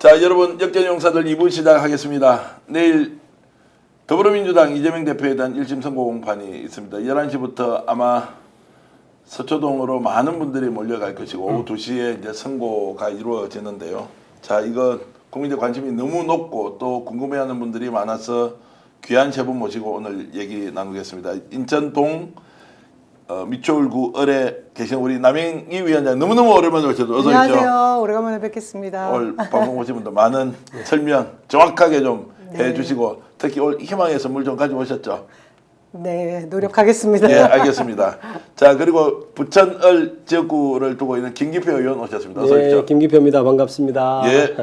자, 여러분 역전용사들 2부 시작하겠습니다. 내일 더불어민주당 이재명 대표에 대한 1심 선고 공판이 있습니다. 11시부터 아마 서초동으로 많은 분들이 몰려갈 것이고 오후 2시에 이제 선고가 이루어지는데요. 자, 이거 국민들 관심이 너무 높고 또 궁금해하는 분들이 많아서 귀한 세 분 모시고 오늘 얘기 나누겠습니다. 인천동 미추홀구 을에 계신 우리 남영희 위원장 너무너무 오랜만에 오셔서 어서 오십시오. 안녕하세요. 오래간만에 뵙겠습니다. 오늘 방송 오신 분들 많은 설명 정확하게 좀 해주시고 특히 오늘 희망의 선물 좀 가져오셨죠? 네, 노력하겠습니다. 예, 알겠습니다. 자, 그리고 부천을 지역구를 두고 있는 김기표 의원 오셨습니다. 어서 오십시오. 네, 김기표입니다. 반갑습니다. 예.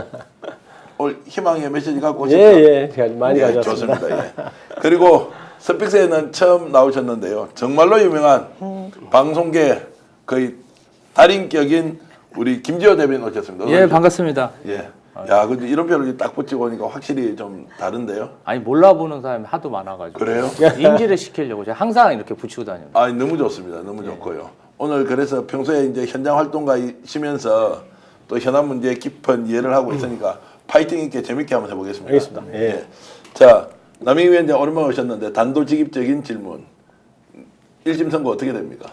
오늘 희망의 메시지 갖고 오셨죠? 예, 많이 예, 가져왔습니다. 좋습니다. 예. 그리고 스픽스에는 처음 나오셨는데요. 정말로 유명한 방송계 거의 달인격인 우리 김지호 대변인 오셨습니다. 어서 예, 오십시오. 반갑습니다. 예. 야, 근데 이런 표를 딱 붙이고 오니까 확실히 좀 다른데요? 아니 몰라보는 사람이 하도 많아가지고 그래요? 인지를 시키려고 제가 항상 이렇게 붙이고 다녀요. 아, 너무 좋습니다. 너무 좋고요. 오늘 그래서 평소에 이제 현장 활동가이시면서 또 현안 문제에 깊은 이해를 하고 있으니까 파이팅 있게 재밌게 한번 해보겠습니다. 알겠습니다. 예. 자, 남영희 위원장 오랜만에 오셨는데 단도직입적인 질문. 1심 선고 어떻게 됩니까?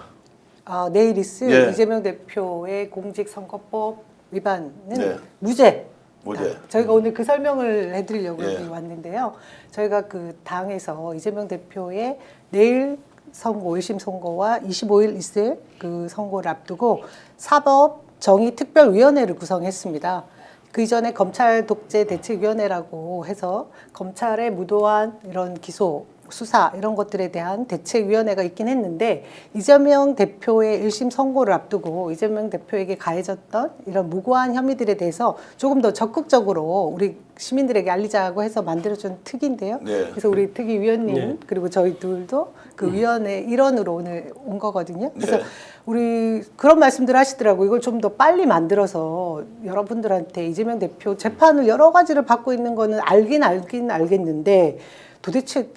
내일 있을 예. 이재명 대표의 공직선거법 위반은 네. 무죄. 무죄. 저희가 오늘 그 설명을 해드리려고 예. 여기 왔는데요. 저희가 그 당에서 이재명 대표의 내일 선고, 1심 선고와 25일 있을 그 선고를 앞두고 사법정의특별위원회를 구성했습니다. 그 이전에 검찰 독재 대책위원회라고 해서 검찰의 무도한 이런 기소, 수사 이런 것들에 대한 대책위원회가 있긴 했는데 이재명 대표의 1심 선고를 앞두고 이재명 대표에게 가해졌던 이런 무고한 혐의들에 대해서 조금 더 적극적으로 우리 시민들에게 알리자고 해서 만들어준 특위인데요. 네. 그래서 우리 특위위원님 네. 그리고 저희 둘도 그 위원회 일원으로 오늘 온 거거든요. 그래서 네. 우리 그런 말씀들 하시더라고요. 이걸 좀 더 빨리 만들어서 여러분들한테 이재명 대표 재판을 여러 가지를 받고 있는 거는 알긴 알겠는데 도대체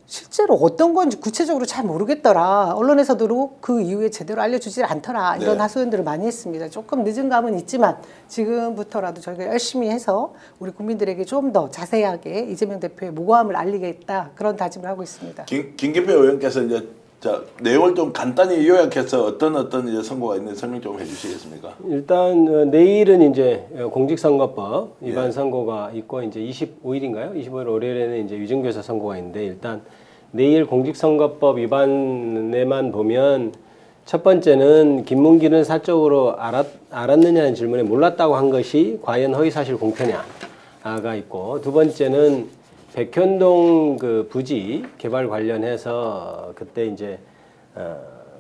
실제로 어떤 건지 구체적으로 잘 모르겠더라. 언론에서도 그 이후에 제대로 알려주지 않더라. 이런 네. 하소연들을 많이 했습니다. 조금 늦은 감은 있지만 지금부터라도 저희가 열심히 해서 우리 국민들에게 좀 더 자세하게 이재명 대표의 무고함을 알리겠다. 그런 다짐을 하고 있습니다. 김기표 의원께서 이제 자, 내용을 좀 간단히 요약해서 어떤 이제 선고가 있는지 설명 좀 해주시겠습니까? 일단 내일은 이제 공직선거법 위반 선고가 있고 이제 25일인가요? 25일 월요일에는 이제 위증교사 선고가 있는데 일단 내일 공직선거법 위반에만 보면 첫 번째는 김문기는 사적으로 알았느냐는 질문에 몰랐다고 한 것이 과연 허위사실 공표냐가 있고 두 번째는 백현동 그 부지 개발 관련해서 그때 이제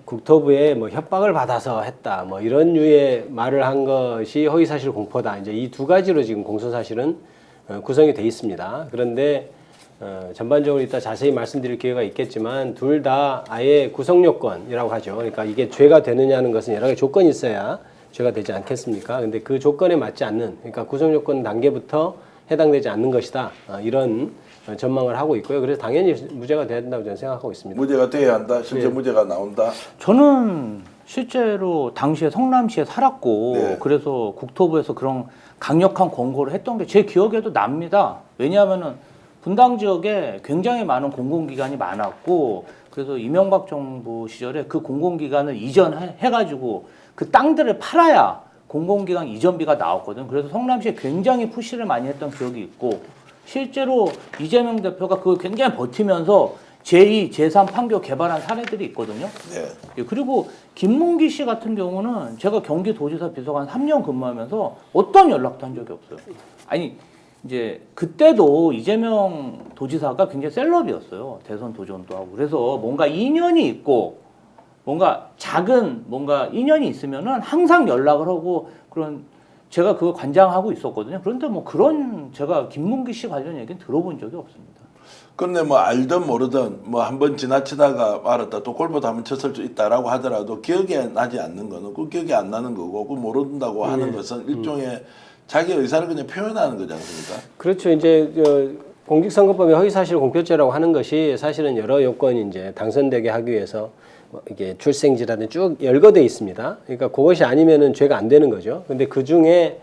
국토부에 뭐 협박을 받아서 했다 뭐 이런 류의 말을 한 것이 허위사실 공표다. 이제 이 두 가지로 지금 공소사실은 구성이 돼 있습니다. 그런데 전반적으로 이따 자세히 말씀드릴 기회가 있겠지만 둘 다 아예 구성 요건이라고 하죠. 그러니까 이게 죄가 되느냐는 것은 여러 가지 조건이 있어야 죄가 되지 않겠습니까? 근데 그 조건에 맞지 않는 그러니까 구성 요건 단계부터 해당되지 않는 것이다. 이런 전망을 하고 있고요. 그래서 당연히 무죄가 돼야 된다고 저는 생각하고 있습니다. 무죄가 돼야 한다. 실제 무죄가 나온다. 저는 실제로 당시에 성남시에 살았고 네. 그래서 국토부에서 그런 강력한 권고를 했던 게 제 기억에도 납니다. 왜냐하면은 분당 지역에 굉장히 많은 공공기관이 많았고 그래서 이명박 정부 시절에 그 공공기관을 이전해가지고 그 땅들을 팔아야 공공기관 이전비가 나왔거든. 그래서 성남시에 굉장히 푸시를 많이 했던 기억이 있고 실제로 이재명 대표가 그걸 굉장히 버티면서 제2, 제3 판교 개발한 사례들이 있거든요. 네. 그리고 김문기 씨 같은 경우는 제가 경기도지사 비서관 3년 근무하면서 어떤 연락도 한 적이 없어요. 아니 이제 그때도 이재명 도지사가 굉장히 셀럽이었어요. 대선 도전도 하고. 그래서 뭔가 인연이 있고 뭔가 작은 뭔가 인연이 있으면은 항상 연락을 하고 그런 제가 그거 관장하고 있었거든요. 그런데 뭐 그런 제가 김문기 씨 관련 얘기는 들어본 적이 없습니다. 그런데 뭐 알든 모르든 뭐 한번 지나치다가 말았다 또 골프도 한번 쳤을 수 있다라고 하더라도 기억에 나지 않는 거는 그 기억이 안 나는 거고 그 모른다고 하는 것은 일종의 자기 의사를 그냥 표현하는 거지 않습니까? 그렇죠. 이제 공직선거법의 허위사실 공표죄라고 하는 것이 사실은 여러 요건이 이제 당선되게 하기 위해서 뭐 이게 출생지라든 쭉 열거돼 있습니다. 그러니까 그것이 아니면은 죄가 안 되는 거죠. 근데 그 중에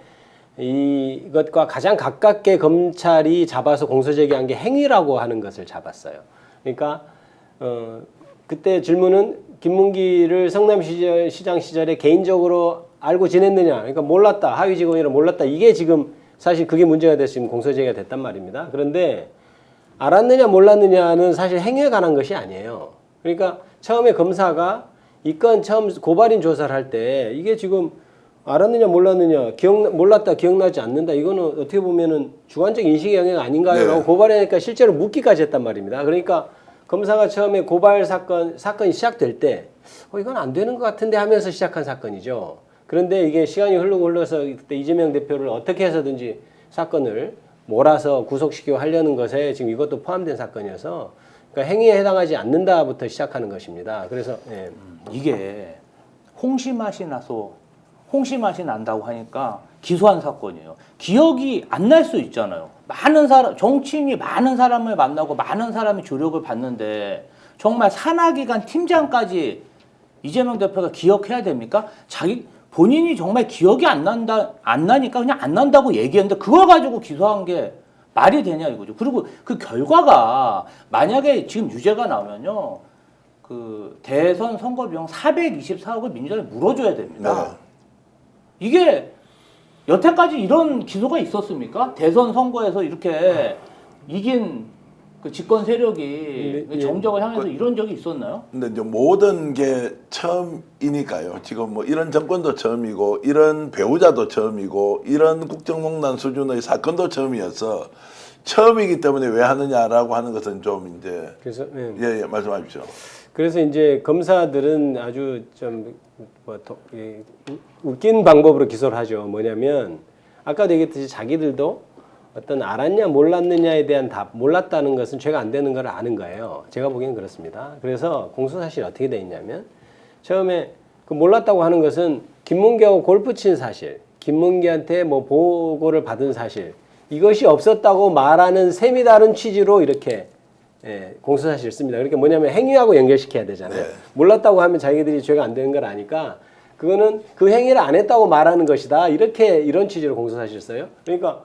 이것과 가장 가깝게 검찰이 잡아서 공소제기한 게 행위라고 하는 것을 잡았어요. 그러니까 그때 질문은 김문기를 성남시장 시절에 개인적으로 알고 지냈느냐, 그러니까 몰랐다, 하위 직원이라 몰랐다, 이게 지금 사실 그게 문제가 돼서 지금 공소제기가 됐단 말입니다. 그런데 알았느냐 몰랐느냐는 사실 행위에 관한 것이 아니에요. 그러니까 처음에 검사가 이 건 처음 고발인 조사를 할 때 이게 지금 알았느냐 몰랐느냐, 몰랐다, 기억나지 않는다, 이거는 어떻게 보면은 주관적 인식의 영역 아닌가요? 네. 라고 고발하니까 실제로 묻기까지 했단 말입니다. 그러니까 검사가 처음에 고발 사건이 시작될 때 이건 안 되는 것 같은데 하면서 시작한 사건이죠. 그런데 이게 시간이 흘러서 그때 이재명 대표를 어떻게 해서든지 사건을 몰아서 구속시키고 하려는 것에 지금 이것도 포함된 사건이어서 그러니까 행위에 해당하지 않는다부터 시작하는 것입니다. 그래서 예. 이게 홍시 맛이 난다고 하니까 기소한 사건이에요. 기억이 안 날 수 있잖아요. 많은 사람, 정치인이 많은 사람을 만나고 많은 사람이 조력을 받는데 정말 산하기관 팀장까지 이재명 대표가 기억해야 됩니까? 본인이 정말 기억이 안 나니까 그냥 안 난다고 얘기했는데 그걸 가지고 기소한 게 말이 되냐 이거죠. 그리고 그 결과가 만약에 지금 유죄가 나오면요, 그 대선 선거 비용 424억을 민주당에 물어줘야 됩니다. 네. 이게 여태까지 이런 기소가 있었습니까? 대선 선거에서 이렇게 이긴 그 집권 세력이 예. 정적을 향해서 이런 적이 있었나요? 근데 이제 모든 게 처음이니까요. 지금 뭐 이런 정권도 처음이고 이런 배우자도 처음이고 이런 국정농단 수준의 사건도 처음이어서 처음이기 때문에 왜 하느냐라고 하는 것은 좀 이제 그래서 예, 말씀하십시오. 그래서 이제 검사들은 아주 좀 웃긴 방법으로 기소를 하죠. 뭐냐면 아까도 얘기했듯이 자기들도 어떤 알았냐 몰랐느냐에 대한 답, 몰랐다는 것은 죄가 안 되는 걸 아는 거예요. 제가 보기엔 그렇습니다. 그래서 공소사실이 어떻게 돼 있냐면 처음에 그 몰랐다고 하는 것은 김문기하고 골프 친 사실, 김문기한테 뭐 보고를 받은 사실, 이것이 없었다고 말하는 셈이 다른 취지로 이렇게 공소사실을 씁니다. 그러니까 뭐냐면 행위하고 연결시켜야 되잖아요. 네. 몰랐다고 하면 자기들이 죄가 안 되는 걸 아니까 그거는 그 행위를 안 했다고 말하는 것이다. 이런 취지로 공소사실을 써요. 그러니까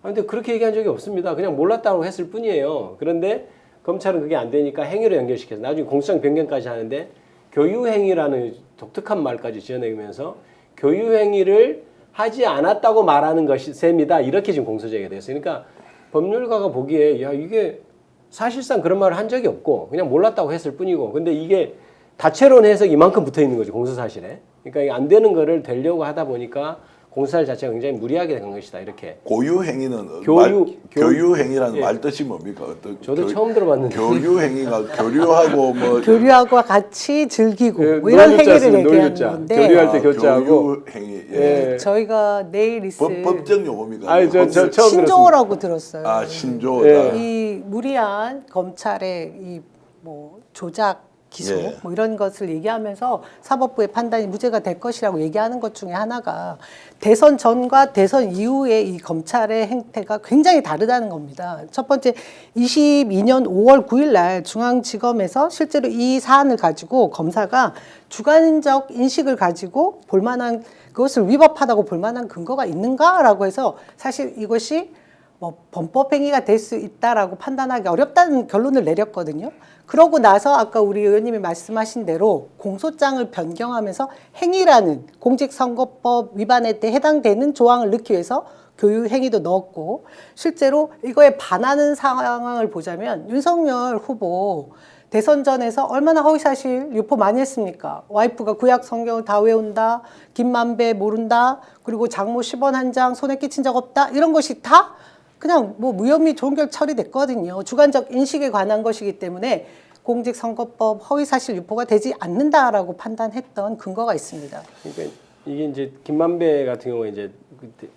근데 그렇게 얘기한 적이 없습니다. 그냥 몰랐다고 했을 뿐이에요. 그런데 검찰은 그게 안 되니까 행위로 연결시켜서 나중에 공소장 변경까지 하는데 교유행위라는 독특한 말까지 지어내면서 교유행위를 하지 않았다고 말하는 것이 셈이다. 이렇게 지금 공소제기가 됐어요. 그러니까 법률가가 보기에 야 이게 사실상 그런 말을 한 적이 없고 그냥 몰랐다고 했을 뿐이고 근데 이게 다채로운 해석이 이만큼 붙어 있는 거죠. 공소사실에. 그러니까 이게 안 되는 거를 되려고 하다 보니까 공소사실 자체가 굉장히 무리하게 된 것이다. 이렇게. 고유행위는 예. 교유행위라는 말 뜻이 뭡니까? 저도 처음 들어봤는데. 교유행위가 교류하고 뭐 교류하고 같이 즐기고 예, 뭐 이런 놀교자 행위를 쓰면 얘기하는 놀교자. 건데 교류할 때 교자하고. 교유행위. 예. 예. 저희가 내일 있을 법적 용어입니까? 아니, 저 처음 신조어라고 들었어요. 아 신조어다. 이 무리한 검찰의 이 뭐 조작 기소 예. 뭐 이런 것을 얘기하면서 사법부의 판단이 무죄가 될 것이라고 얘기하는 것 중에 하나가 대선 전과 대선 이후의 이 검찰의 행태가 굉장히 다르다는 겁니다. 첫 번째 22년 5월 9일 날 중앙지검에서 실제로 이 사안을 가지고 검사가 주관적 인식을 가지고 볼만한 그것을 위법하다고 볼만한 근거가 있는가라고 해서 사실 이것이 뭐 범법 행위가 될 수 있다라고 판단하기 어렵다는 결론을 내렸거든요. 그러고 나서 아까 우리 의원님이 말씀하신 대로 공소장을 변경하면서 행위라는 공직선거법 위반에 해당되는 조항을 넣기 위해서 교유 행위도 넣었고 실제로 이거에 반하는 상황을 보자면 윤석열 후보 대선 전에서 얼마나 허위사실 유포 많이 했습니까? 와이프가 구약 성경을 다 외운다, 김만배 모른다, 그리고 장모 10원 한 장 손에 끼친 적 없다 이런 것이 다 그냥 뭐 무혐의 종결 처리됐거든요. 주관적 인식에 관한 것이기 때문에 공직선거법 허위사실 유포가 되지 않는다라고 판단했던 근거가 있습니다. 그러니까 이게 이제 김만배 같은 경우에 이제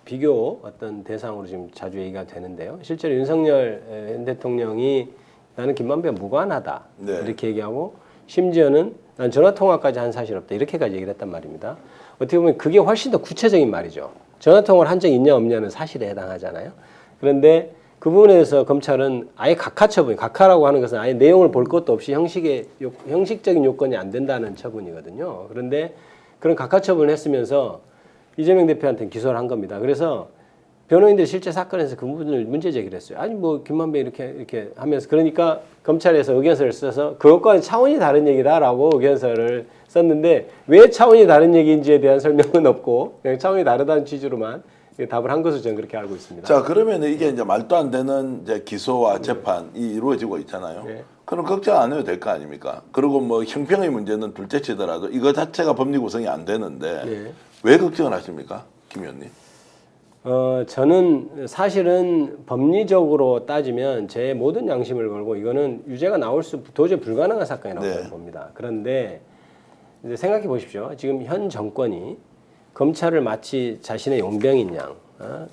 비교 어떤 대상으로 지금 자주 얘기가 되는데요. 실제로 윤석열 현 대통령이 나는 김만배가 무관하다 네. 이렇게 얘기하고 심지어는 난 전화 통화까지 한 사실 없다 이렇게까지 얘기를 했단 말입니다. 어떻게 보면 그게 훨씬 더 구체적인 말이죠. 전화 통화를 한 적이 있냐 없냐는 사실에 해당하잖아요. 그런데 그 부분에 대해서 검찰은 아예 각하 처분, 각하라고 하는 것은 아예 내용을 볼 것도 없이 형식적인 요건이 안 된다는 처분이거든요. 그런데 그런 각하 처분을 했으면서 이재명 대표한테는 기소를 한 겁니다. 그래서 변호인들이 실제 사건에서 그 부분을 문제 제기를 했어요. 아니 뭐 김만배 이렇게 하면서 그러니까 검찰에서 의견서를 써서 그것과는 차원이 다른 얘기다라고 의견서를 썼는데 왜 차원이 다른 얘기인지에 대한 설명은 없고 그냥 차원이 다르다는 취지로만 답을 한 것으로 저는 그렇게 알고 있습니다. 자, 그러면 이게 이제 말도 안 되는 이제 기소와 재판이 이루어지고 있잖아요. 네. 그럼 걱정 안 해도 될 거 아닙니까? 그리고 뭐 형평의 문제는 둘째 치더라도 이거 자체가 법리 구성이 안 되는데 네. 왜 걱정을 하십니까, 김 의원님? 저는 사실은 법리적으로 따지면 제 모든 양심을 걸고 이거는 유죄가 나올 수 도저히 불가능한 사건이라고 네. 저는 봅니다. 그런데 이제 생각해 보십시오. 지금 현 정권이 검찰을 마치 자신의 용병인 양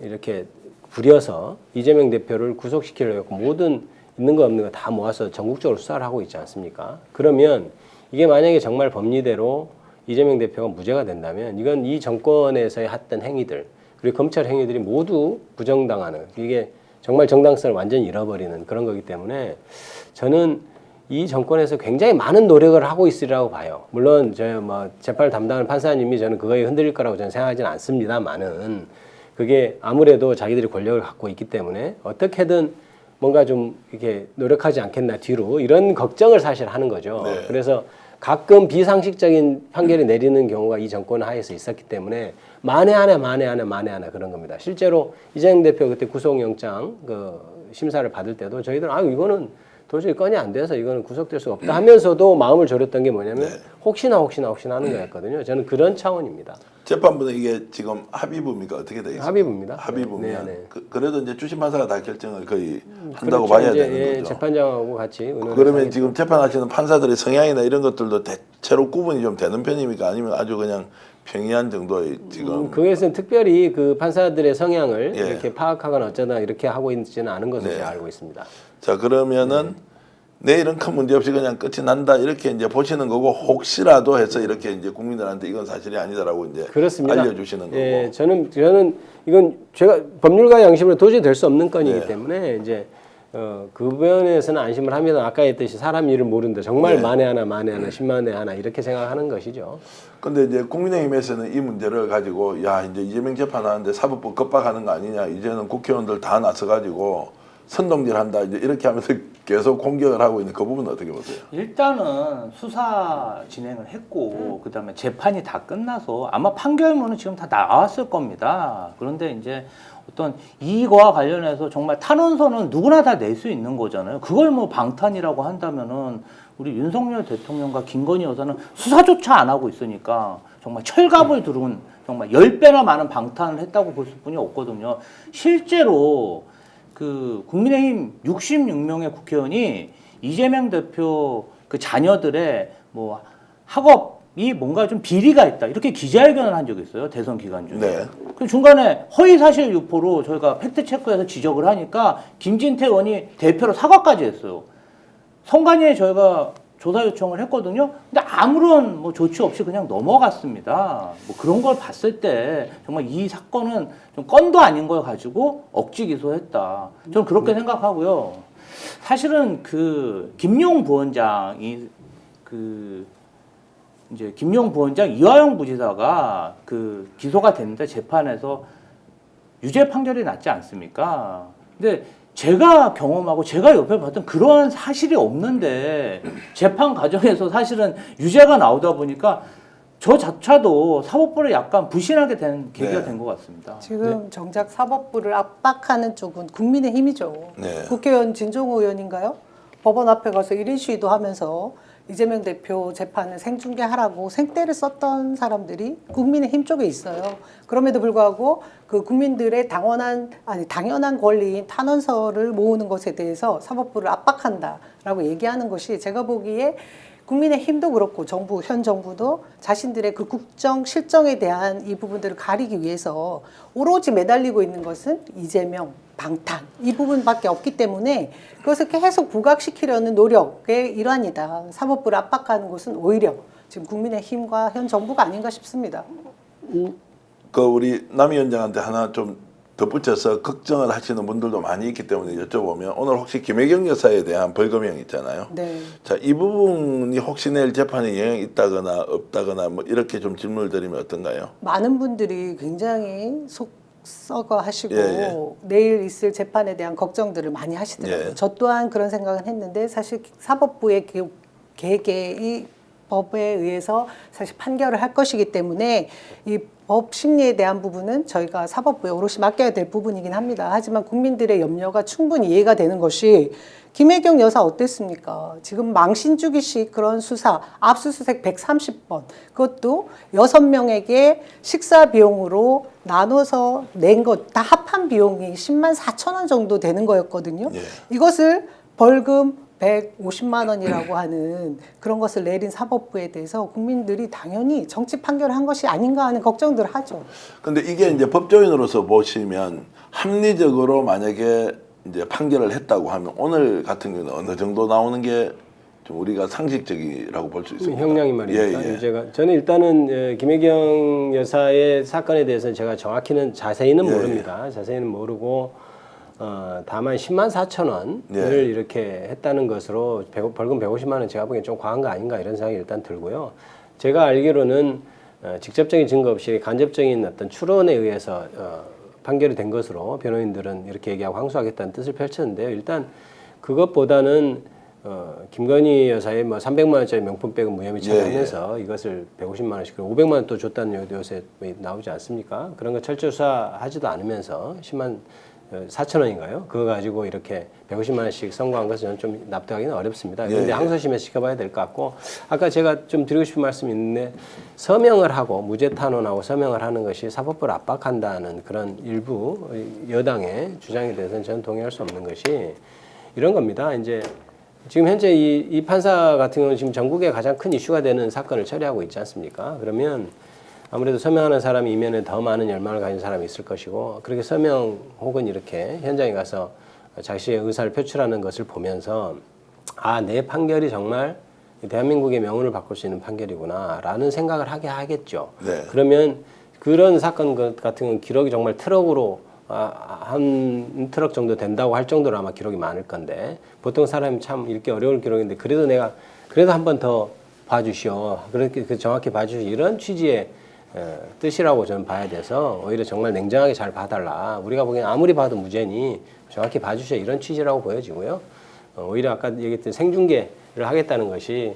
이렇게 부려서 이재명 대표를 구속시키려고 모든 있는 거 없는 거 다 모아서 전국적으로 수사를 하고 있지 않습니까? 그러면 이게 만약에 정말 법리대로 이재명 대표가 무죄가 된다면 이건 이 정권에서의 했던 행위들 그리고 검찰 행위들이 모두 부정당하는 이게 정말 정당성을 완전히 잃어버리는 그런 거기 때문에 저는 이 정권에서 굉장히 많은 노력을 하고 있으리라고 봐요. 물론 저 뭐 재판을 담당하는 판사님이 저는 그거에 흔들릴 거라고 저는 생각하지는 않습니다만은 그게 아무래도 자기들이 권력을 갖고 있기 때문에 어떻게든 뭔가 좀 이렇게 노력하지 않겠나 뒤로 이런 걱정을 사실 하는 거죠. 네. 그래서 가끔 비상식적인 판결이 내리는 경우가 이 정권 하에서 있었기 때문에 만에 하나 그런 겁니다. 실제로 이재명 대표 그때 구속영장 그 심사를 받을 때도 저희들은 이거는 도저히 건이 안 돼서 이거는 구속될 수가 없다 하면서도 마음을 졸였던 게 뭐냐면 네. 혹시나 하는 거였거든요. 저는 그런 차원입니다. 재판부는 이게 지금 합의부입니까? 어떻게 되겠습니까? 합의부입니다. 합의부면 네, 네. 그래도 이제 주심 판사가 다 결정을 거의 한다고 그렇죠. 봐야 이제, 되는 거죠. 재판장하고 같이 의논을 그러면 하겠죠. 지금 재판하시는 판사들의 성향이나 이런 것들도 대체로 구분이 좀 되는 편입니까? 아니면 아주 그냥 평이한 정도의 지금 그것은 특별히 그 판사들의 성향을 예. 이렇게 파악하거나 어쩌다 이렇게 하고 있지는 않은 것으로 네. 제가 알고 있습니다. 자 그러면은 내일은 큰 문제 없이 그냥 끝이 난다 이렇게 이제 보시는 거고 혹시라도 해서 이렇게 이제 국민들한테 이건 사실이 아니다라고 이제 그렇습니다. 알려주시는 거고. 예, 저는 이건 제가 법률가 양심으로 도저히 될 수 없는 건이기 네. 때문에 이제 그 부분에서는 안심을 합니다. 아까 했듯이 사람 일을 모른다. 정말 네. 만에 하나, 10만에 하나 이렇게 생각하는 것이죠. 근데 이제 국민의힘에서는 이 문제를 가지고 야 이제 이재명 재판하는데 사법부 겁박하는 거 아니냐 이제는 국회의원들 다 나서 가지고 선동질한다 이제 이렇게 하면서 계속 공격을 하고 있는 그 부분은 어떻게 보세요? 일단은 수사 진행을 했고 그다음에 재판이 다 끝나서 아마 판결문은 지금 다 나왔을 겁니다. 그런데 이제 어떤 이익과 관련해서 정말 탄원서는 누구나 다 낼 수 있는 거잖아요. 그걸 뭐 방탄이라고 한다면은 우리 윤석열 대통령과 김건희 여사는 수사조차 안 하고 있으니까 정말 철갑을 두른 정말 10배나 많은 방탄을 했다고 볼 수뿐이 없거든요. 실제로 그 국민의힘 66명의 국회의원이 이재명 대표 그 자녀들의 뭐 학업이 뭔가 좀 비리가 있다 이렇게 기자회견을 한 적이 있어요. 대선 기간 중에. 네. 그 중간에 허위 사실 유포로 저희가 팩트 체크해서 지적을 하니까 김진태 의원이 대표로 사과까지 했어요. 선관위에 저희가 조사 요청을 했거든요. 근데 아무런 뭐 조치 없이 그냥 넘어갔습니다. 뭐 그런 걸 봤을 때 정말 이 사건은 좀 건도 아닌 걸 가지고 억지 기소했다. 저는 그렇게 생각하고요. 사실은 그 김용 부원장이 그 이제 김용 부원장 이화영 부지사가 그 기소가 됐는데 재판에서 유죄 판결이 났지 않습니까? 근데 제가 경험하고 제가 옆에 봤던 그러한 사실이 없는데 재판 과정에서 사실은 유죄가 나오다 보니까 저 자체도 사법부를 약간 불신하게 된 계기가 네. 된 것 같습니다. 지금 정작 사법부를 압박하는 쪽은 국민의힘이죠. 네. 국회의원 진종호 의원인가요? 법원 앞에 가서 1인 시위도 하면서 이재명 대표 재판을 생중계하라고 생떼를 썼던 사람들이 국민의힘 쪽에 있어요. 그럼에도 불구하고 그 국민들의 당연한 권리인 탄원서를 모으는 것에 대해서 사법부를 압박한다라고 얘기하는 것이 제가 보기에 국민의힘도 그렇고 현 정부도 자신들의 그 국정 실정에 대한 이 부분들을 가리기 위해서 오로지 매달리고 있는 것은 이재명, 방탄 이 부분밖에 없기 때문에 그것을 계속 부각시키려는 노력의 일환이다. 사법부를 압박하는 것은 오히려 지금 국민의힘과 현 정부가 아닌가 싶습니다. 그 우리 남 위원장한테 하나 좀 덧붙여서 걱정을 하시는 분들도 많이 있기 때문에 여쭤보면 오늘 혹시 김혜경 여사에 대한 벌금형 있잖아요. 네. 자, 이 부분이 혹시 내일 재판에 영향이 있다거나 없다거나 뭐 이렇게 좀 질문을 드리면 어떤가요? 많은 분들이 굉장히 썩어 하시고 예. 내일 있을 재판에 대한 걱정들을 많이 하시더라고요. 예. 저 또한 그런 생각은 했는데 사실 사법부의 개개의 법에 의해서 사실 판결을 할 것이기 때문에 이 법 심리에 대한 부분은 저희가 사법부에 오롯이 맡겨야 될 부분이긴 합니다. 하지만 국민들의 염려가 충분히 이해가 되는 것이 김혜경 여사 어땠습니까? 지금 망신주기식 그런 수사, 압수수색 130번, 그것도 6명에게 식사 비용으로 나눠서 낸 것, 다 합한 비용이 10만 4천 원 정도 되는 거였거든요. 예. 이것을 벌금 150만 원이라고 하는 그런 것을 내린 사법부에 대해서 국민들이 당연히 정치 판결을 한 것이 아닌가 하는 걱정들을 하죠. 근데 이게 이제 법조인으로서 보시면 합리적으로 만약에 이제 판결을 했다고 하면 오늘 같은 경우는 어느 정도 나오는 게 좀 우리가 상식적이라고 볼 수 있습니다. 형량이 말입니까? 예, 예. 저는 일단은 김혜경 여사의 사건에 대해서는 제가 정확히는 자세히는 예, 모릅니다. 자세히는 모르고 다만 10만 4천 원을 예. 이렇게 했다는 것으로 벌금 150만 원 제가 보기엔 좀 과한 거 아닌가 이런 생각이 일단 들고요. 제가 알기로는 직접적인 증거 없이 간접적인 어떤 추론에 의해서 판결이 된 것으로 변호인들은 이렇게 얘기하고 항소하겠다는 뜻을 펼쳤는데요. 일단 그것보다는 김건희 여사의 뭐 300만 원짜리 명품백은 무혐의 처리하면서 이것을 150만 원씩 그리고 500만 원 또 줬다는 얘기도 요새 나오지 않습니까? 그런 거 철저 수사하지도 않으면서 10만 4천 원인가요? 그거 가지고 이렇게 150만 원씩 선고한 것은 저는 좀 납득하기는 어렵습니다. 그런데 예. 항소심에서 지켜봐야 될 것 같고 아까 제가 좀 드리고 싶은 말씀이 있는데 서명을 하고 무죄 탄원하고 서명을 하는 것이 사법부를 압박한다는 그런 일부 여당의 주장에 대해서는 저는 동의할 수 없는 것이 이런 겁니다. 이제 지금 현재 이 판사 같은 경우는 지금 전국에 가장 큰 이슈가 되는 사건을 처리하고 있지 않습니까? 그러면 아무래도 서명하는 사람이 이면에 더 많은 열망을 가진 사람이 있을 것이고 그렇게 서명 혹은 이렇게 현장에 가서 자신의 의사를 표출하는 것을 보면서 아, 내 판결이 정말 대한민국의 명운을 바꿀 수 있는 판결이구나 라는 생각을 하게 하겠죠. 네. 그러면 그런 사건 같은 경우는 기록이 정말 트럭으로 한 트럭 정도 된다고 할 정도로 아마 기록이 많을 건데 보통 사람이 참 읽기 어려울 기록인데 그래도 한 번 더 봐주시오. 그렇게 정확히 봐주시오. 이런 취지의 뜻이라고 저는 봐야 돼서 오히려 정말 냉정하게 잘 봐달라. 우리가 보기엔 아무리 봐도 무죄니 정확히 봐주시오. 이런 취지라고 보여지고요. 오히려 아까 얘기했던 생중계를 하겠다는 것이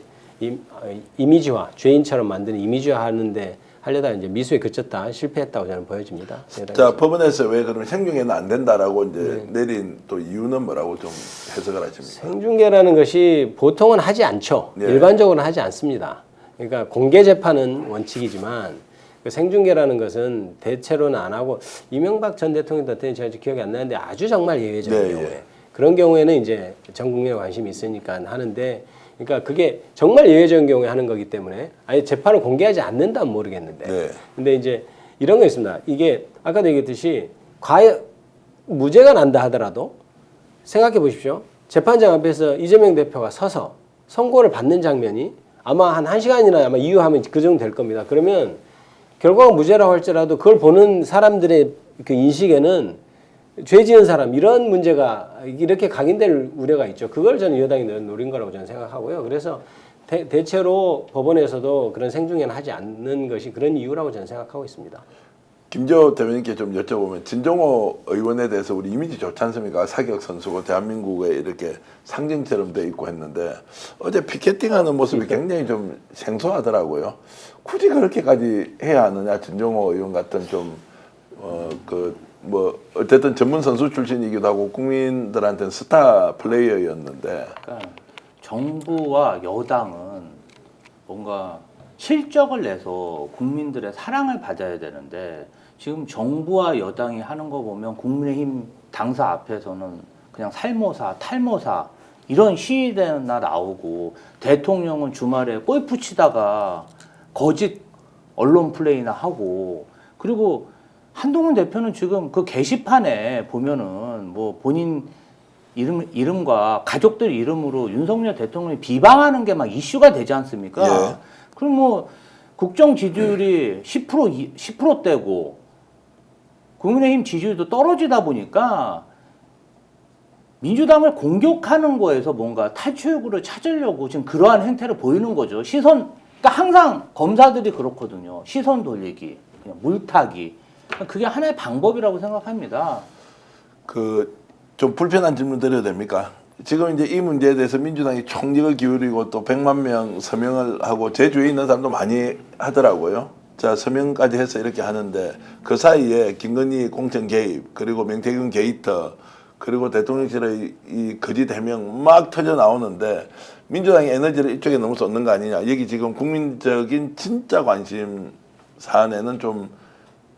이미지화, 죄인처럼 만드는 이미지화 하는데 하려다 이제 미수에 그쳤다, 실패했다고 저는 보여집니다. 자, 법원에서 왜 그러면 생중계는 안 된다라고 이제 내린 또 이유는 뭐라고 좀 해석을 하십니까? 생중계라는 것이 보통은 하지 않죠. 예. 일반적으로는 하지 않습니다. 그러니까 공개 재판은 원칙이지만 그 생중계라는 것은 대체로는 안 하고 이명박 전 대통령 때는 제가 기억이 안 나는데 아주 정말 예외적인 네, 경우에 예. 그런 경우에는 이제 전 국민의 관심이 있으니까 하는데 그러니까 그게 정말 예외적인 경우에 하는 거기 때문에 아예 재판을 공개하지 않는다면 모르겠는데 네. 근데 이제 이런 거 있습니다. 이게 아까도 얘기했듯이 과연 무죄가 난다 하더라도 생각해 보십시오. 재판장 앞에서 이재명 대표가 서서 선고를 받는 장면이 아마 한 1시간이나 아마 이유하면 그 정도 될 겁니다. 그러면 결과가 무죄라고 할지라도 그걸 보는 사람들의 그 인식에는 죄 지은 사람 이런 문제가 이렇게 각인될 우려가 있죠. 그걸 저는 여당이 노린 거라고 저는 생각하고요. 그래서 대체로 법원에서도 그런 생중계는 하지 않는 것이 그런 이유라고 저는 생각하고 있습니다. 김조 대변인께 좀 여쭤보면 진종호 의원에 대해서 우리 이미지 좋지 않습니까? 사격 선수고 대한민국에 이렇게 상징처럼 돼 있고 했는데 어제 피켓팅하는 모습이 굉장히 좀 생소하더라고요. 굳이 그렇게까지 해야 하느냐? 진종호 의원 같은 좀 어쨌든 전문 선수 출신이기도 하고 국민들한테는 스타 플레이어였는데 그러니까 정부와 여당은 뭔가 실적을 내서 국민들의 사랑을 받아야 되는데 지금 정부와 여당이 하는 거 보면 국민의힘 당사 앞에서는 그냥 살모사, 탈모사 이런 시위대나 나오고 대통령은 주말에 골프 치다가 거짓 언론 플레이나 하고 그리고 한동훈 대표는 지금 그 게시판에 보면은 뭐 본인 이름과 가족들 이름으로 윤석열 대통령이 비방하는 게 막 이슈가 되지 않습니까? 예. 그럼 뭐 국정 지지율이 10%대고 국민의힘 지지율도 떨어지다 보니까 민주당을 공격하는 거에서 뭔가 탈출구를 찾으려고 지금 그러한 행태를 보이는 거죠. 그러니까 항상 검사들이 그렇거든요. 시선 돌리기, 그냥 물타기. 그게 하나의 방법이라고 생각합니다. 그 좀 불편한 질문 드려도 됩니까? 지금 이제 이 문제에 대해서 민주당이 총력을 기울이고 또 100만 명 서명을 하고 제 주위에 있는 사람도 많이 하더라고요. 자, 서명까지 해서 이렇게 하는데 그 사이에 김건희 공천 개입 그리고 명태균 게이트 그리고 대통령실의 이 거짓 해명 막 터져 나오는데 민주당이 에너지를 이쪽에 너무 쏟는 거 아니냐. 여기 지금 국민적인 진짜 관심 사안에는 좀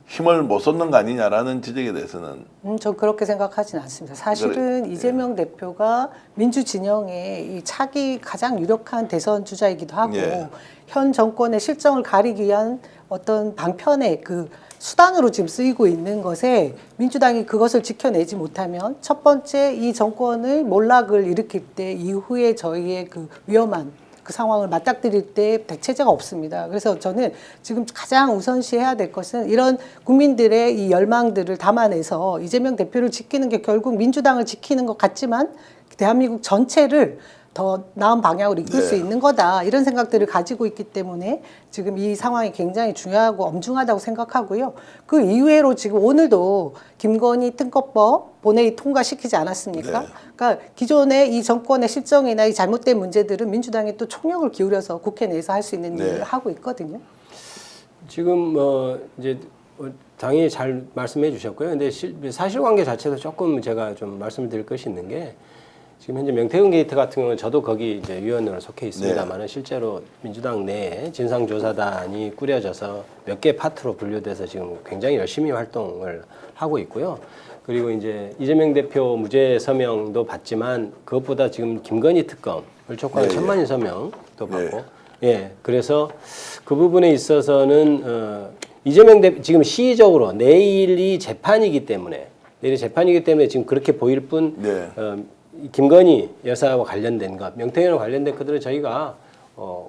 힘을 못 쏟는 거 아니냐라는 지적에 대해서는 전 그렇게 생각하진 않습니다. 사실은 그래, 이재명 대표가 민주 진영의 이 차기 가장 유력한 대선 주자이기도 하고 예. 현 정권의 실정을 가리기 위한 어떤 방편의 그 수단으로 지금 쓰이고 있는 것에 민주당이 그것을 지켜내지 못하면 첫 번째 이 정권의 몰락을 일으킬 때 이후에 저희의 그 위험한 그 상황을 맞닥뜨릴 때 대체제가 없습니다. 그래서 저는 지금 가장 우선시해야 될 것은 이런 국민들의 이 열망들을 담아내서 이재명 대표를 지키는 게 결국 민주당을 지키는 것 같지만 대한민국 전체를 더 나은 방향으로 이끌 수 네. 있는 거다. 이런 생각들을 가지고 있기 때문에 지금 이 상황이 굉장히 중요하고 엄중하다고 생각하고요. 그 이후로 지금 오늘도 김건희 특검법 본회의 통과시키지 않았습니까? 네. 그러니까 기존의 이 정권의 실정이나 이 잘못된 문제들은 민주당이 또 총력을 기울여서 국회 내에서 할 수 있는 네. 일을 하고 있거든요. 지금 이제 당연히 잘 말씀해 주셨고요. 근데 사실관계 자체도 조금 제가 좀 말씀을 드릴 것이 있는 게 지금 현재 명태균 게이트 같은 경우는 저도 거기 이제 위원으로 속해 있습니다만은 실제로 민주당 내에 진상조사단이 꾸려져서 몇 개 파트로 분류돼서 지금 굉장히 열심히 활동을 하고 있고요. 그리고 이제 이재명 대표 무죄 서명도 받지만 그것보다 지금 김건희 특검을 촉구하는 네, 1000만인 서명도 받고 네. 예, 그래서 그 부분에 있어서는 이재명 대표 지금 시의적으로 내일이 재판이기 때문에 지금 그렇게 보일 뿐 네. 김건희 여사와 관련된 것, 명태균과 관련된 것들은 저희가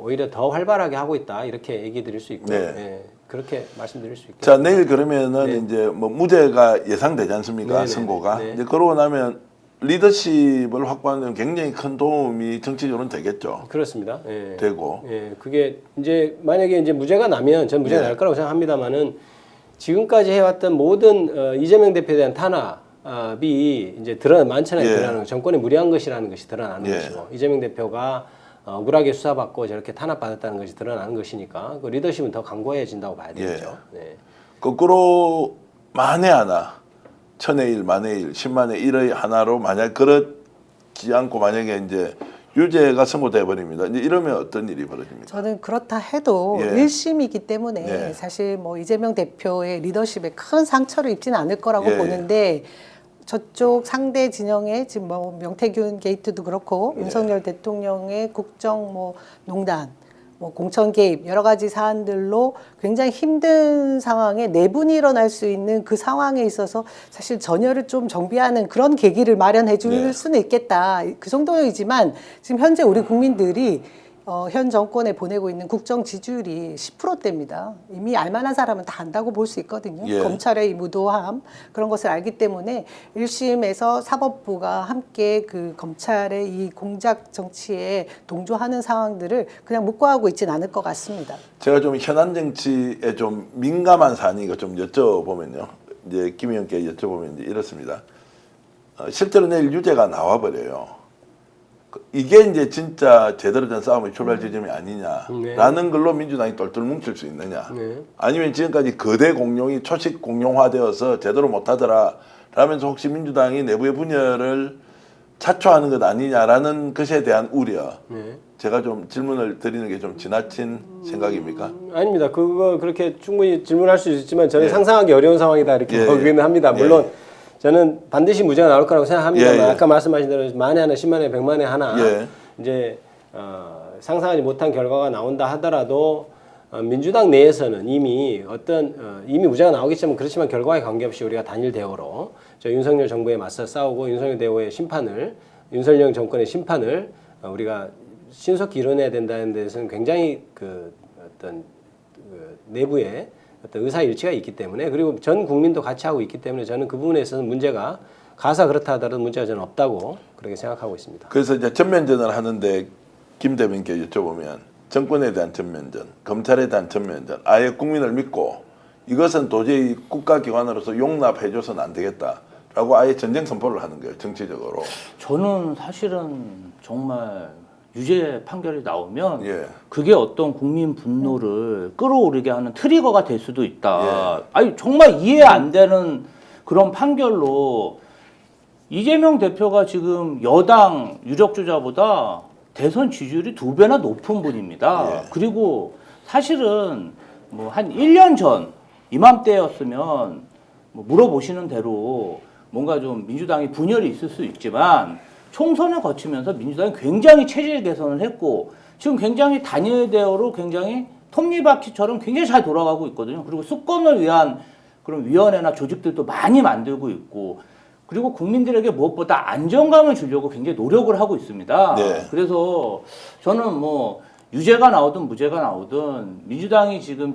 오히려 더 활발하게 하고 있다 이렇게 얘기 드릴 수 있고 네. 예, 그렇게 말씀드릴 수 있겠습니다. 자, 내일 그러면은 네. 이제 뭐 무죄가 예상되지 않습니까? 네네네. 선고가. 네. 이제 그러고 나면 리더십을 확보하는 데 굉장히 큰 도움이 정치적으로는 되겠죠. 그렇습니다. 예. 되고. 예, 그게 이제 만약에 이제 무죄가 나면 전 무죄가 네. 날 거라고 생각합니다만은 지금까지 해왔던 모든 이재명 대표에 대한 탄압이 이제 만천하게 예. 드러나는 거, 정권이 무리한 것이라는 것이 드러나는 예. 것이고 이재명 대표가 억울하게 수사받고 저렇게 탄압받았다는 것이 드러나는 것이니까 그 리더십은 더 강고해진다고 봐야 되겠죠. 네. 거꾸로 만에 하나, 천의 일, 만의 일, 10만의 1의 하나로 만약 그렇지 않고 만약에 이제 유죄가 선고돼 버립니다. 이제 이러면 어떤 일이 벌어집니까? 저는 그렇다 해도 예. 1심이기 때문에 예. 사실 뭐 이재명 대표의 리더십에 큰 상처를 입지는 않을 거라고 예. 보는데 저쪽 상대 진영의 지금 뭐 명태균 게이트도 그렇고 예. 윤석열 대통령의 국정 뭐 농단 뭐 공천 개입 여러 가지 사안들로 굉장히 힘든 상황에 내분이 일어날 수 있는 그 상황에 있어서 사실 전열을 좀 정비하는 그런 계기를 마련해 줄 네. 수는 있겠다. 그 정도이지만 지금 현재 우리 국민들이 현 정권에 보내고 있는 국정 지지율이 10%대입니다. 이미 알만한 사람은 다 안다고 볼 수 있거든요. 예. 검찰의 이 무도함 그런 것을 알기 때문에 1심에서 사법부가 함께 그 검찰의 이 공작 정치에 동조하는 상황들을 그냥 묵과하고 있지는 않을 것 같습니다. 제가 좀 현안 정치에 좀 민감한 사안이고 좀 여쭤보면요. 이제 김 의원께 여쭤보면 이제 이렇습니다. 실제로 내일 유죄가 나와 버려요. 이게 이제 진짜 제대로 된 싸움의 출발 지점이 아니냐라는 걸로 민주당이 똘똘 뭉칠 수 있느냐. 네. 아니면 지금까지 거대 공룡이 초식 공룡화되어서 제대로 못하더라 라면서 혹시 민주당이 내부의 분열을 자초하는 것 아니냐라는 것에 대한 우려. 네. 제가 좀 질문을 드리는 게 좀 지나친 생각입니까? 아닙니다. 그거 그렇게 충분히 질문할 수 있지만 저는 예. 상상하기 어려운 상황이다 이렇게 예, 보기는 합니다. 예. 물론 저는 반드시 무죄가 나올 거라고 생각합니다만 예, 예. 아까 말씀하신 대로 만에 하나, 10만에, 100만에 하나 예. 이제 상상하지 못한 결과가 나온다 하더라도 민주당 내에서는 이미 이미 무죄가 나오겠지만 그렇지만 결과에 관계없이 우리가 단일 대우로 저 윤석열 정부에 맞서 싸우고 윤석열 대우의 윤석열 정권의 심판을 우리가 신속히 이뤄내야 된다는 데서는 굉장히 내부에 어떤 의사 일치가 있기 때문에 그리고 전 국민도 같이 하고 있기 때문에 저는 그 부분에 있어서는 문제가 가사 그렇다 하더라도 문제가 저는 없다고 그렇게 생각하고 있습니다. 그래서 이제 전면전을 하는데 김 대변인께 여쭤보면 정권에 대한 전면전, 검찰에 대한 전면전, 아예 국민을 믿고 이것은 도저히 국가기관으로서 용납해줘서는 안 되겠다라고 아예 전쟁 선포를 하는 거예요. 정치적으로. 저는 사실은 정말 유죄 판결이 나오면 예. 그게 어떤 국민 분노를 끌어오르게 하는 트리거가 될 수도 있다. 아니 정말 이해 안 되는 그런 판결로 이재명 대표가 지금 여당 유력주자보다 대선 지지율이 2배나 높은 분입니다. 예. 그리고 사실은 뭐 한 1년 전 이맘때였으면 뭐 물어보시는 대로 뭔가 좀 민주당이 분열이 있을 수 있지만 총선을 거치면서 민주당이 굉장히 체질 개선을 했고 지금 굉장히 단일 대우로 굉장히 톱니바퀴처럼 굉장히 잘 돌아가고 있거든요. 그리고 수권을 위한 그런 위원회나 조직들도 많이 만들고 있고 그리고 국민들에게 무엇보다 안정감을 주려고 굉장히 노력을 하고 있습니다. 네. 그래서 저는 뭐 유죄가 나오든 무죄가 나오든 민주당이 지금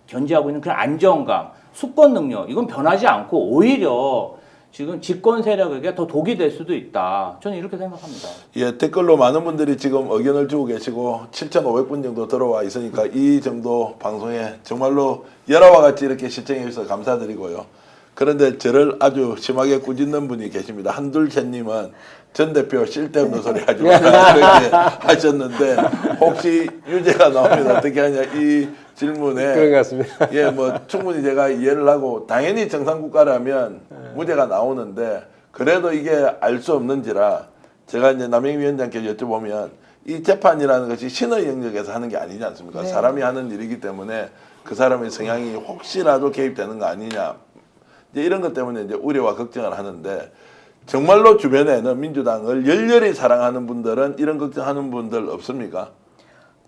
견지하고 있는 그런 안정감, 수권 능력 이건 변하지 않고 오히려 지금 집권 세력에게 더 독이 될 수도 있다. 저는 이렇게 생각합니다. 예, 댓글로 많은 분들이 지금 의견을 주고 계시고 7,500분 정도 들어와 있으니까 이 정도 방송에 정말로 열화와 같이 이렇게 시청해 주셔서 감사드리고요. 그런데 저를 아주 심하게 꾸짖는 분이 계십니다. 한둘셋님은 전 대표 쓸데없는 소리 하지 마라 이렇게 하셨는데 혹시 유죄가 나오면 어떻게 하냐 이 질문에 그런 것 같습니다. 예, 뭐 충분히 제가 이해를 하고 당연히 정상국가라면 무죄가 나오는데 그래도 이게 알 수 없는지라 제가 이제 남영희 위원장께 여쭤보면 이 재판이라는 것이 신의 영역에서 하는 게 아니지 않습니까? 네. 사람이 하는 일이기 때문에 그 사람의 성향이 혹시라도 개입되는 거 아니냐 이제 이런 것 때문에 이제 우려와 걱정을 하는데 정말로 주변에는 민주당을 열렬히 사랑하는 분들은 이런 걱정하는 분들 없습니까?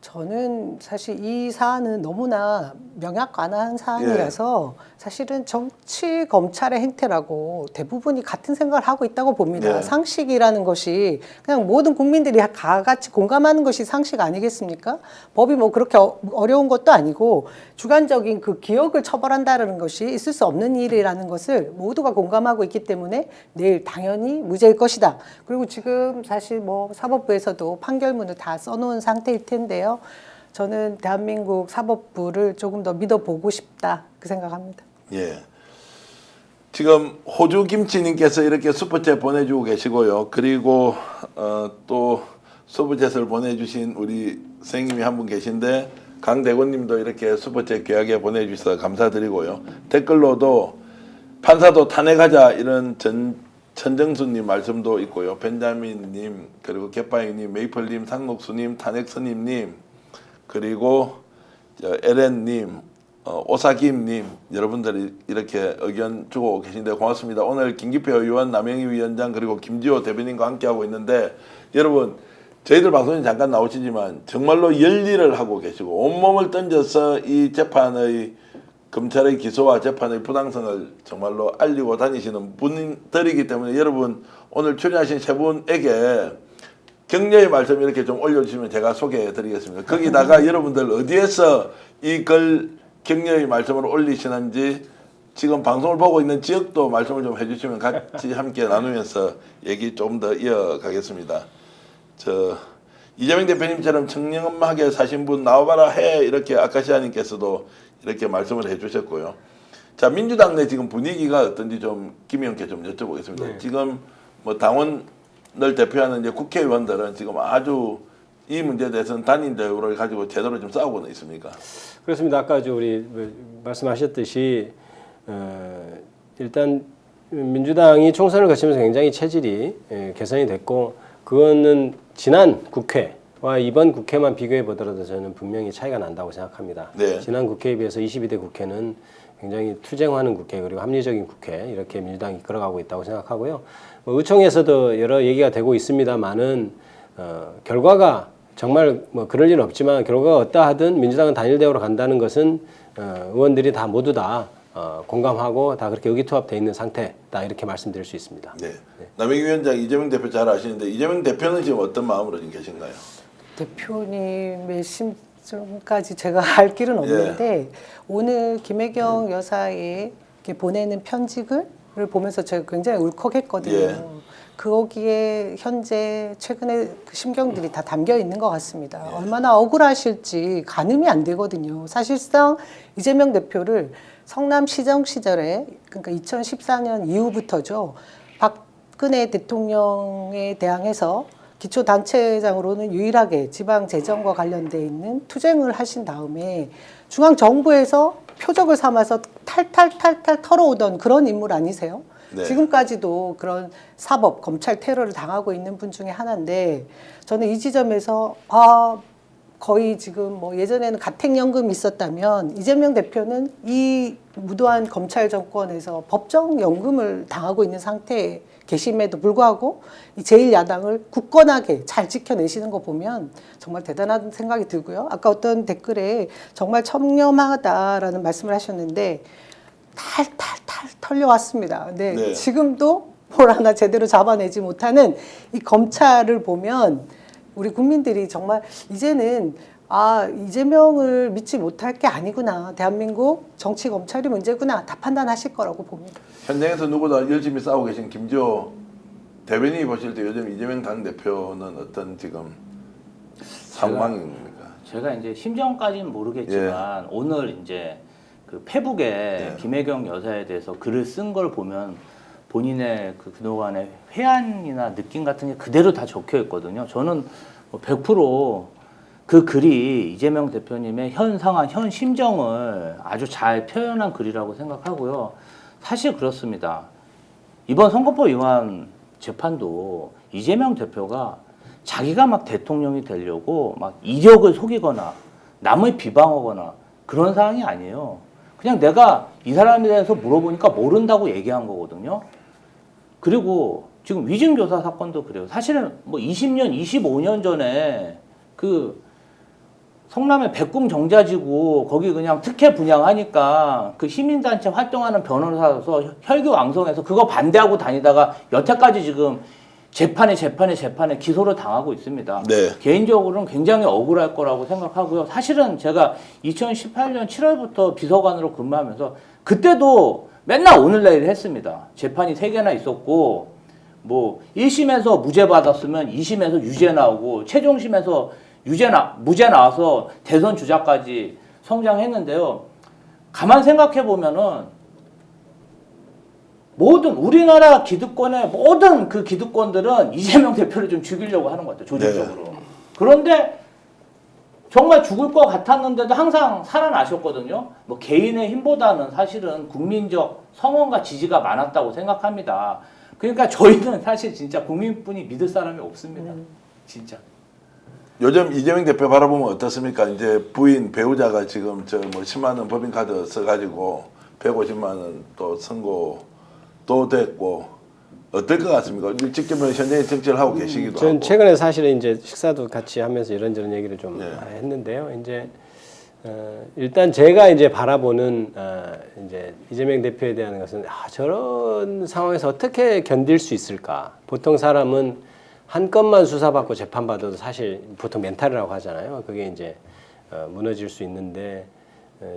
저는 사실 이 사안은 너무나 명약관화한 사안이라서 사실은 정치 검찰의 행태라고 대부분이 같은 생각을 하고 있다고 봅니다. 예. 상식이라는 것이 그냥 모든 국민들이 다 같이 공감하는 것이 상식 아니겠습니까? 법이 뭐 그렇게 어려운 것도 아니고 주관적인 그 기억을 처벌한다는 것이 있을 수 없는 일이라는 것을 모두가 공감하고 있기 때문에 내일 당연히 무죄일 것이다. 그리고 지금 사실 뭐 사법부에서도 판결문을 다 써놓은 상태일 텐데요. 저는 대한민국 사법부를 조금 더 믿어보고 싶다 그 생각합니다. 예. 지금 호주 김치님께서 이렇게 슈퍼챗 보내주고 계시고요. 그리고 또 슈퍼챗을 보내주신 우리 선생님이 한 분 계신데 강대곤님도 이렇게 슈퍼챗 귀하게 보내주셔서 감사드리고요. 댓글로도 판사도 탄핵하자 이런 천정수님 말씀도 있고요. 벤자민님 그리고 갯바이님 메이플님 상록수님 탄핵스님님 그리고 에렌님 오사김님 여러분들이 이렇게 의견 주고 계신데 고맙습니다. 오늘 김기표 의원, 남영희 위원장 그리고 김지호 대변인과 함께하고 있는데 여러분 저희들 방송에 잠깐 나오시지만 정말로 열일을 하고 계시고 온몸을 던져서 이 재판의 검찰의 기소와 재판의 부당성을 정말로 알리고 다니시는 분들이기 때문에 여러분 오늘 출연하신 세 분에게 격려의 말씀 이렇게 좀 올려주시면 제가 소개해 드리겠습니다. 거기다가 여러분들 어디에서 이 글 격려의 말씀을 올리시는지 지금 방송을 보고 있는 지역도 말씀을 좀 해주시면 같이 함께 나누면서 얘기 좀 더 이어가겠습니다. 이재명 대표님처럼 청렴하게 사신 분 나와봐라 해 이렇게 아카시아님께서도 이렇게 말씀을 해주셨고요. 자 민주당 내 지금 분위기가 어떤지 좀 김 의원께 좀 여쭤보겠습니다. 네. 지금 뭐 당원을 대표하는 이제 국회의원들은 지금 아주 이 문제에 대해서는 단일 대우를 가지고 제대로 좀 싸우고는 있습니까? 그렇습니다. 아까 우리 말씀하셨듯이 일단 민주당이 총선을 거치면서 굉장히 체질이 개선이 됐고 그거는 지난 국회와 이번 국회만 비교해 보더라도 저는 분명히 차이가 난다고 생각합니다. 네. 지난 국회에 비해서 22대 국회는 굉장히 투쟁하는 국회 그리고 합리적인 국회 이렇게 민주당이 이끌어가고 있다고 생각하고요. 의총에서도 여러 얘기가 되고 있습니다만은 결과가 정말 뭐 그럴 일은 없지만 결과가 어떠하든 민주당은 단일 대우로 간다는 것은 의원들이 다 모두 다 공감하고 다 그렇게 의기투합돼 있는 상태다 이렇게 말씀드릴 수 있습니다. 네. 남영희 위원장 이재명 대표 잘 아시는데 이재명 대표는 지금 어떤 마음으로 지금 계신가요? 대표님의 심정까지 제가 알 길은 없는데 오늘 김혜경 여사의 이렇게 보내는 편지글을 보면서 제가 굉장히 울컥했거든요. 예. 거기에 현재 최근에 그 심경들이 다 담겨 있는 것 같습니다. 얼마나 억울하실지 가늠이 안 되거든요. 사실상 이재명 대표를 성남시정 시절에, 그러니까 2014년 이후부터죠. 박근혜 대통령에 대항해서 기초단체장으로는 유일하게 지방재정과 관련돼 있는 투쟁을 하신 다음에 중앙정부에서 표적을 삼아서 탈탈탈탈 털어오던 그런 인물 아니세요? 네. 지금까지도 그런 사법, 검찰 테러를 당하고 있는 분 중에 하나인데 저는 이 지점에서 거의 지금 뭐 예전에는 가택연금이 있었다면 이재명 대표는 이 무도한 검찰 정권에서 법정연금을 당하고 있는 상태에 계심에도 불구하고 이 제1야당을 굳건하게 잘 지켜내시는 거 보면 정말 대단한 생각이 들고요. 아까 어떤 댓글에 정말 청렴하다라는 말씀을 하셨는데 탈탈탈 털려왔습니다. 근데 네. 지금도 뭘 하나 제대로 잡아내지 못하는 이 검찰을 보면 우리 국민들이 정말 이제는 이재명을 믿지 못할 게 아니구나. 대한민국 정치 검찰이 문제구나. 다 판단하실 거라고 봅니다. 현장에서 누구보다 열심히 싸우고 계신 김지호 대변인이 보실 때 요즘 이재명 당대표는 어떤 지금 상황입니까? 제가 이제 심정까지는 모르겠지만 오늘 이제 그 페북에 김혜경 여사에 대해서 글을 쓴 걸 보면 본인의 그동안의 회한이나 느낌 같은 게 그대로 다 적혀 있거든요. 저는 100%그 글이 이재명 대표님의 현 상황, 현 심정을 아주 잘 표현한 글이라고 생각하고요. 사실 그렇습니다. 이번 선거법 위반 재판도 이재명 대표가 자기가 막 대통령이 되려고 막 이력을 속이거나 남을 비방하거나 그런 상황이 아니에요. 그냥 내가 이 사람에 대해서 물어보니까 모른다고 얘기한 거거든요. 그리고 지금 위증교사 사건도 그래요. 사실은 뭐 20년, 25년 전에 그 성남의 백궁 정자지구 거기 그냥 특혜 분양하니까 그 시민단체 활동하는 변호사로서 혈기왕성해서 그거 반대하고 다니다가 여태까지 지금 재판에 기소를 당하고 있습니다. 네. 개인적으로는 굉장히 억울할 거라고 생각하고요. 사실은 제가 2018년 7월부터 비서관으로 근무하면서 그때도 맨날 오늘 내일 했습니다. 재판이 3개나 있었고 뭐 1심에서 무죄 받았으면 2심에서 유죄 나오고 최종심에서 무죄 나와서 대선 주자까지 성장했는데요. 가만 생각해 보면은 모든 우리나라 기득권의 모든 그 기득권들은 이재명 대표를 좀 죽이려고 하는 것 같아요. 조직적으로. 네. 그런데 정말 죽을 것 같았는데도 항상 살아나셨거든요. 뭐 개인의 힘보다는 사실은 국민적 성원과 지지가 많았다고 생각합니다. 그러니까 저희는 사실 진짜 국민뿐이 믿을 사람이 없습니다. 진짜. 요즘 이재명 대표 바라보면 어떻습니까? 이제 부인 배우자가 지금 뭐 10만 원 법인카드 써가지고 150만 원 또 선고 또 됐고 어떨 것 같습니까? 직접 현장에 정치를 하고 계시기도 하고. 전 최근에 사실은 이제 식사도 같이 하면서 이런저런 얘기를 좀 네. 했는데요. 이제 일단 제가 이제 바라보는 이제 이재명 대표에 대한 것은 저런 상황에서 어떻게 견딜 수 있을까? 보통 사람은 한 건만 수사받고 재판받아도 사실 보통 멘탈이라고 하잖아요. 그게 이제 무너질 수 있는데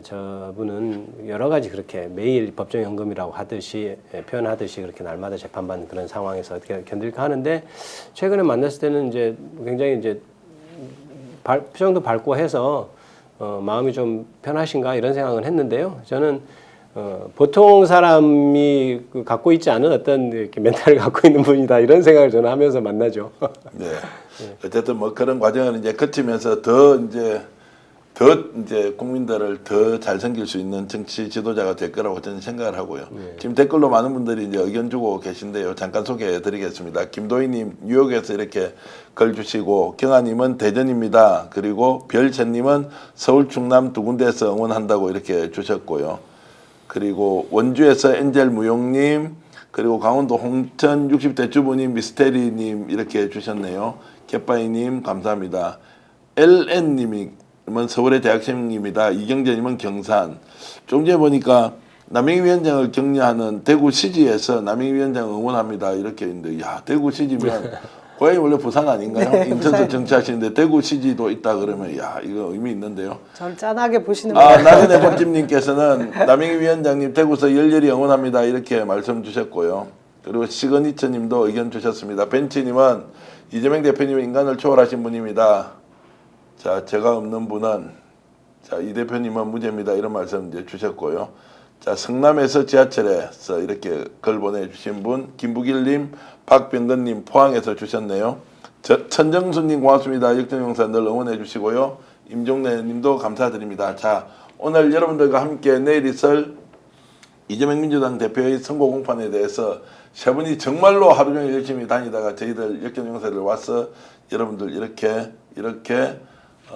저분은 여러 가지 그렇게 매일 법정연금이라고 하듯이 표현하듯이 그렇게 날마다 재판받는 그런 상황에서 어떻게 견딜까 하는데 최근에 만났을 때는 이제 굉장히 이제 표정도 밝고 해서 마음이 좀 편하신가 이런 생각을 했는데요. 저는 보통 사람이 갖고 있지 않은 어떤 이렇게 멘탈을 갖고 있는 분이다 이런 생각을 저는 하면서 만나죠. 네. 어쨌든 뭐 그런 과정을 이제 거치면서 더 이제 국민들을 더 잘 섬길 수 있는 정치 지도자가 될 거라고 저는 생각을 하고요. 지금 댓글로 많은 분들이 이제 의견 주고 계신데요. 잠깐 소개해드리겠습니다. 김도희님 뉴욕에서 이렇게 글 주시고 경아님은 대전입니다. 그리고 별채님은 서울 충남 두 군데에서 응원한다고 이렇게 주셨고요. 그리고 원주에서 엔젤 무용님 그리고 강원도 홍천 60대 주부님 미스테리님 이렇게 주셨네요. 갯바이님 감사합니다. LN님은 서울의 대학생입니다. 이경재님은 경산. 좀 전에 보니까 남영희 위원장을 격려하는 대구 시지에서 남영희 위원장 응원합니다. 이렇게 있는데 야 대구 시지면 고향이 원래 부산 아닌가요? 네, 인천서 부산. 정치하시는데 대구 시지도 있다 그러면 야 이거 의미 있는데요. 저를 짠하게 보시는 나연의 번집님께서는 남영희 위원장님 대구서 열렬히 응원합니다. 이렇게 말씀 주셨고요. 그리고 시그니처님도 의견 주셨습니다. 벤치님은 이재명 대표님은 인간을 초월하신 분입니다. 자, 제가 없는 분은 자, 이 대표님은 무죄입니다. 이런 말씀 이제 주셨고요. 자, 성남에서 지하철에서 이렇게 글 보내주신 분, 김부길님, 박병근님 포항에서 주셨네요. 천정수님 고맙습니다. 역전용사 늘 응원해 주시고요. 임종래님도 감사드립니다. 자, 오늘 여러분들과 함께 내일 있을 이재명 민주당 대표의 선거 공판에 대해서 세 분이 정말로 하루 종일 열심히 다니다가 저희들 역전용사들 와서 여러분들 이렇게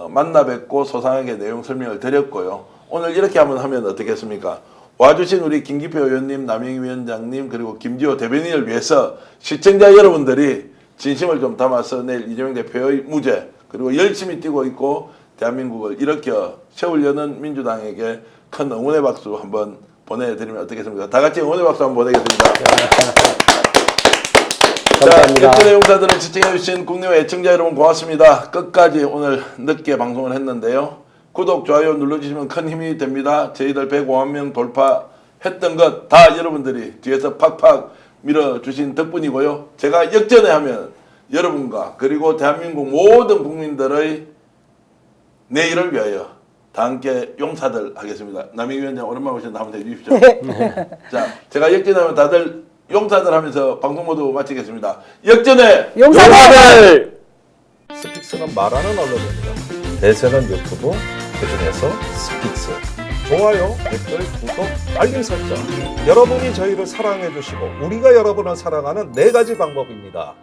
만나 뵙고 소상하게 내용 설명을 드렸고요. 오늘 이렇게 하면 어떻겠습니까? 와주신 우리 김기표 의원님, 남영희 위원장님 그리고 김지호 대변인을 위해서 시청자 여러분들이 진심을 좀 담아서 내일 이재명 대표의 무죄 그리고 열심히 뛰고 있고 대한민국을 일으켜 세우려는 민주당에게 큰 응원의 박수 한번 보내드리면 어떻겠습니까? 다 같이 응원의 박수 한번 보내겠습니다. 감사합니다. 자, 역전의 용사들을 시청해주신 국내외 애청자 여러분 고맙습니다. 끝까지 오늘 늦게 방송을 했는데요. 구독, 좋아요 눌러주시면 큰 힘이 됩니다. 저희들 105만 명 돌파했던 것 다 여러분들이 뒤에서 팍팍 밀어주신 덕분이고요. 제가 역전에 하면 여러분과 그리고 대한민국 모든 국민들의 내일을 위하여 다 함께 용사들 하겠습니다. 남희 위원장 오랜만에 오셨는데 한번 해주십시오. 자, 제가 역전하면 다들 용사들 하면서 방송 모두 마치겠습니다. 역전의 용사들! 스픽스는 말하는 언론입니다. 대세는 유튜브, 그중에서 스픽스. 좋아요, 댓글, 구독, 알림 설정. 여러분이 저희를 사랑해 주시고 우리가 여러분을 사랑하는 4가지 방법입니다.